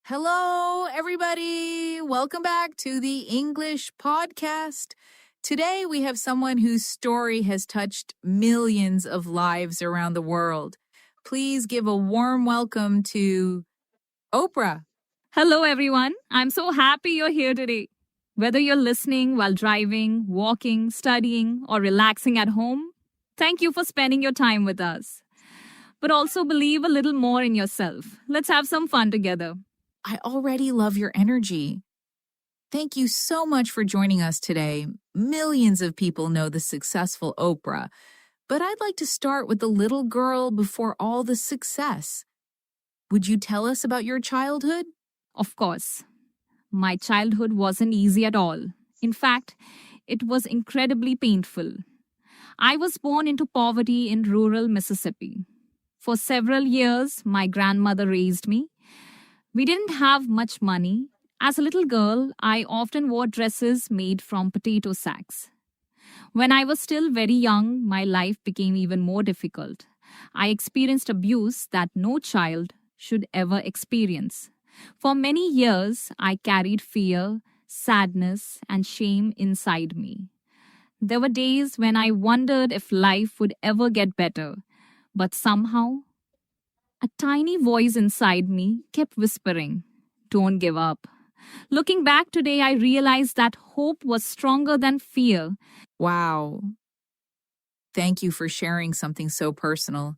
Hello, everybody. Welcome back to the English podcast. Today, we have someone whose story has touched millions of lives around the world. Please give a warm welcome to Oprah. Hello, everyone. I'm so happy you're here today. Whether you're listening while driving, walking, studying, or relaxing at home, thank you for spending your time with us. But also believe a little more in yourself. Let's have some fun together. I already love your energy. Thank you so much for joining us today. Millions of people know the successful Oprah, but I'd like to start with the little girl before all the success. Would you tell us about your childhood? Of course, my childhood wasn't easy at all. In fact, it was incredibly painful. I was born into poverty in rural Mississippi. For several years, my grandmother raised me. We didn't have much money. As a little girl, I often wore dresses made from potato sacks. When I was still very young, my life became even more difficult. I experienced abuse that no child should ever experience. For many years, I carried fear, sadness, and shame inside me. There were days when I wondered if life would ever get better, but somehow, a tiny voice inside me kept whispering, "Don't give up." Looking back today, I realized that hope was stronger than fear. Wow. Thank you for sharing something so personal.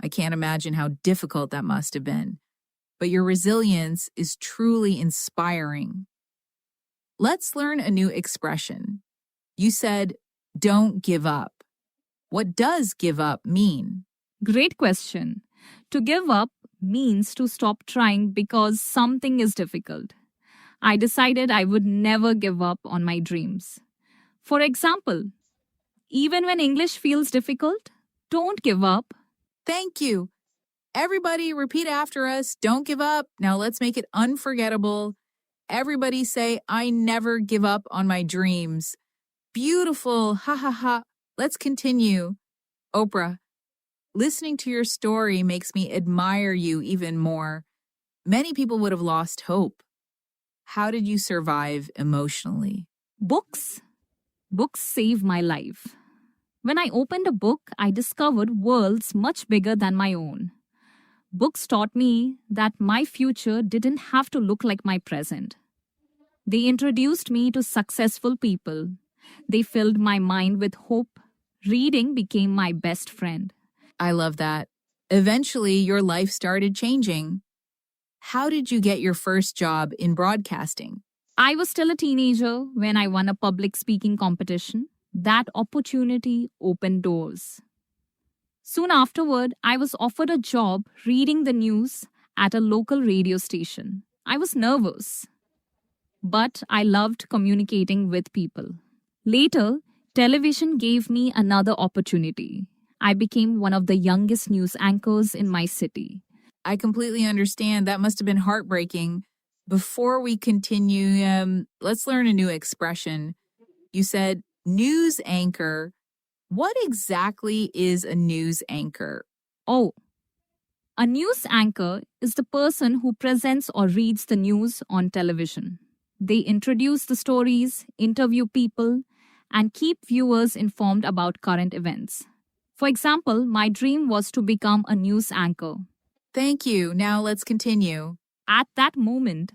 I can't imagine how difficult that must have been. But your resilience is truly inspiring. Let's learn a new expression. You said, "Don't give up." What does give up mean? Great question. To give up means to stop trying because something is difficult. I decided I would never give up on my dreams. For example, even when English feels difficult, don't give up. Thank you. Everybody repeat after us. Don't give up. Now let's make it unforgettable. Everybody say, "I never give up on my dreams." Beautiful. Ha ha ha. Let's continue. Oprah, listening to your story makes me admire you even more. Many people would have lost hope. How did you survive emotionally? Books. Books save my life. When I opened a book, I discovered worlds much bigger than my own. Books taught me that my future didn't have to look like my present. They introduced me to successful people. They filled my mind with hope. Reading became my best friend. I love that. Eventually, your life started changing. How did you get your first job in broadcasting? I was still a teenager when I won a public speaking competition. That opportunity opened doors. Soon afterward, I was offered a job reading the news at a local radio station. I was nervous, but I loved communicating with people. Later, television gave me another opportunity. I became one of the youngest news anchors in my city. I completely understand. That must have been heartbreaking. Before we continue, let's learn a new expression. You said news anchor. What exactly is a news anchor? Oh, a news anchor is the person who presents or reads the news on television. They introduce the stories, interview people, and keep viewers informed about current events. For example, my dream was to become a news anchor. Thank you. Now let's continue. At that moment,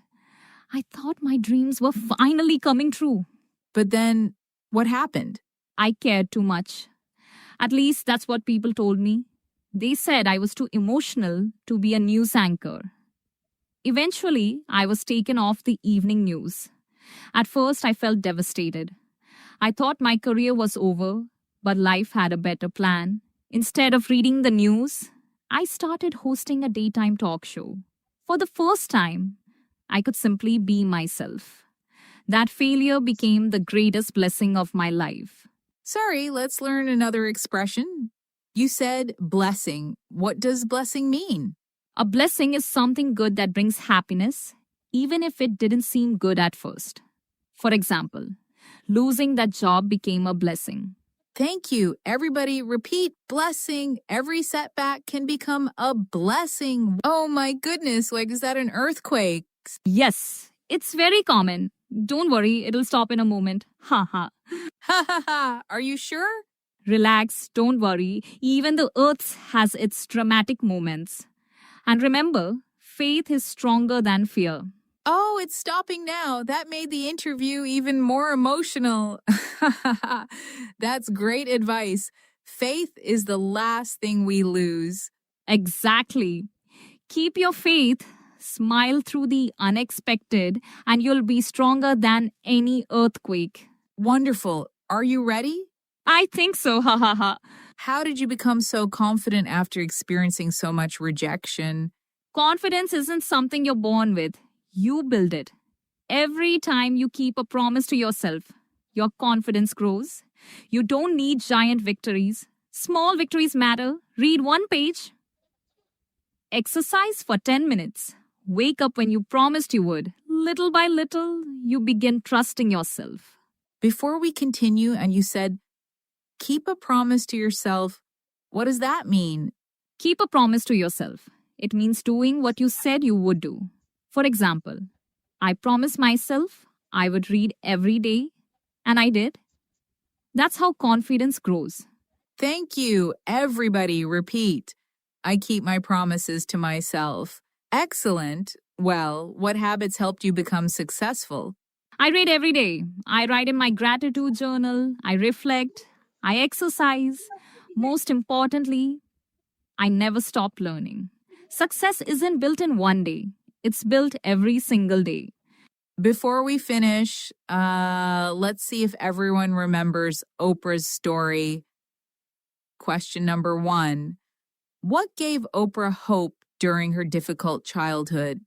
I thought my dreams were finally coming true. But then, what happened? I cared too much. At least that's what people told me. They said I was too emotional to be a news anchor. Eventually, I was taken off the evening news. At first, I felt devastated. I thought my career was over, but life had a better plan. Instead of reading the news, I started hosting a daytime talk show. For the first time, I could simply be myself. That failure became the greatest blessing of my life. Sorry, let's learn another expression. You said blessing. What does blessing mean? A blessing is something good that brings happiness, even if it didn't seem good at first. For example, losing that job became a blessing. Thank you. Everybody repeat blessing. Every setback can become a blessing. Oh my goodness, like is that an earthquake? relax? Yes, it's very common. Don't worry, it'll stop in a moment. Ha ha. Ha ha ha. Are you sure? Relax, don't worry. Even the earth has its dramatic moments. And remember, faith is stronger than fear. Oh, it's stopping now. That made the interview even more emotional. That's great advice. Faith is the last thing we lose. Exactly. Keep your faith, smile through the unexpected, and you'll be stronger than any earthquake. Wonderful. Are you ready? I think so, ha ha ha. How did you become so confident after experiencing so much rejection? Confidence isn't something you're born with, you build it. Every time you keep a promise to yourself, your confidence grows. You don't need giant victories. Small victories matter. Read one page. Exercise for 10 minutes. Wake up when you promised you would. Little by little, you begin trusting yourself. Before we continue, and you said, keep a promise to yourself. What does that mean? Keep a promise to yourself. It means doing what you said you would do. For example, I promised myself I would read every day, and I did. That's how confidence grows. Thank you. Everybody, repeat. I keep my promises to myself. Excellent. Well, what habits helped you become successful? I read every day. I write in my gratitude journal. I reflect. I exercise. Most importantly, I never stop learning. Success isn't built in one day. It's built every single day. Before we finish, let's see if everyone remembers Oprah's story. Question number 1. What gave Oprah hope during her difficult childhood?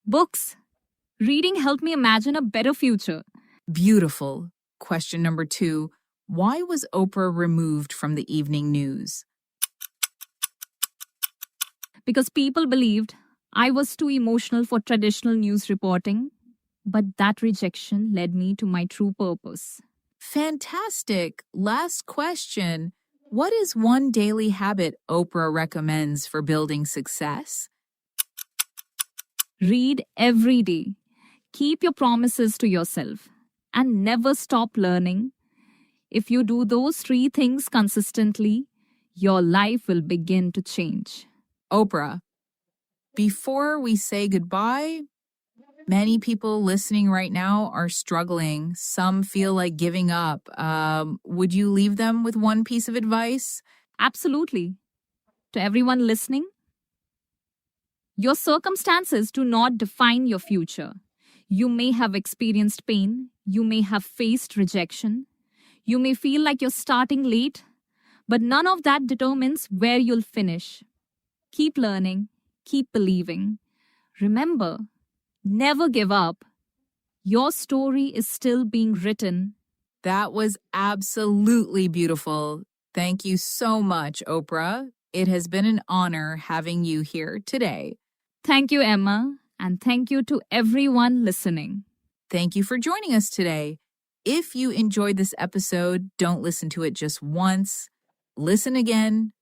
Books. Reading helped me imagine a better future. Beautiful. Question number 2. Why was Oprah removed from the evening news? Because people believed I was too emotional for traditional news reporting. But that rejection led me to my true purpose. Fantastic. Last question. What is one daily habit Oprah recommends for building success? Read every day. Keep your promises to yourself. And never stop learning. If you do those 3 things consistently, your life will begin to change. Oprah, before we say goodbye, many people listening right now are struggling. Some feel like giving up. Would you leave them with one piece of advice? Absolutely. To everyone listening, your circumstances do not define your future. You may have experienced pain. You may have faced rejection. You may feel like you're starting late, but none of that determines where you'll finish. Keep learning. Keep believing. Remember, never give up. Your story is still being written. That was absolutely beautiful. Thank you so much, Oprah. It has been an honor having you here today. Thank you, Emma, and thank you to everyone listening. Thank you for joining us today. If you enjoyed this episode, don't listen to it just once. Listen again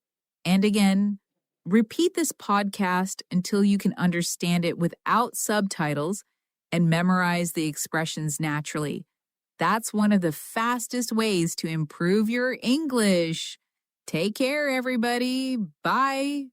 and again. Repeat this podcast until you can understand it without subtitles and memorize the expressions naturally. That's one of the fastest ways to improve your English. Take care, everybody. Bye.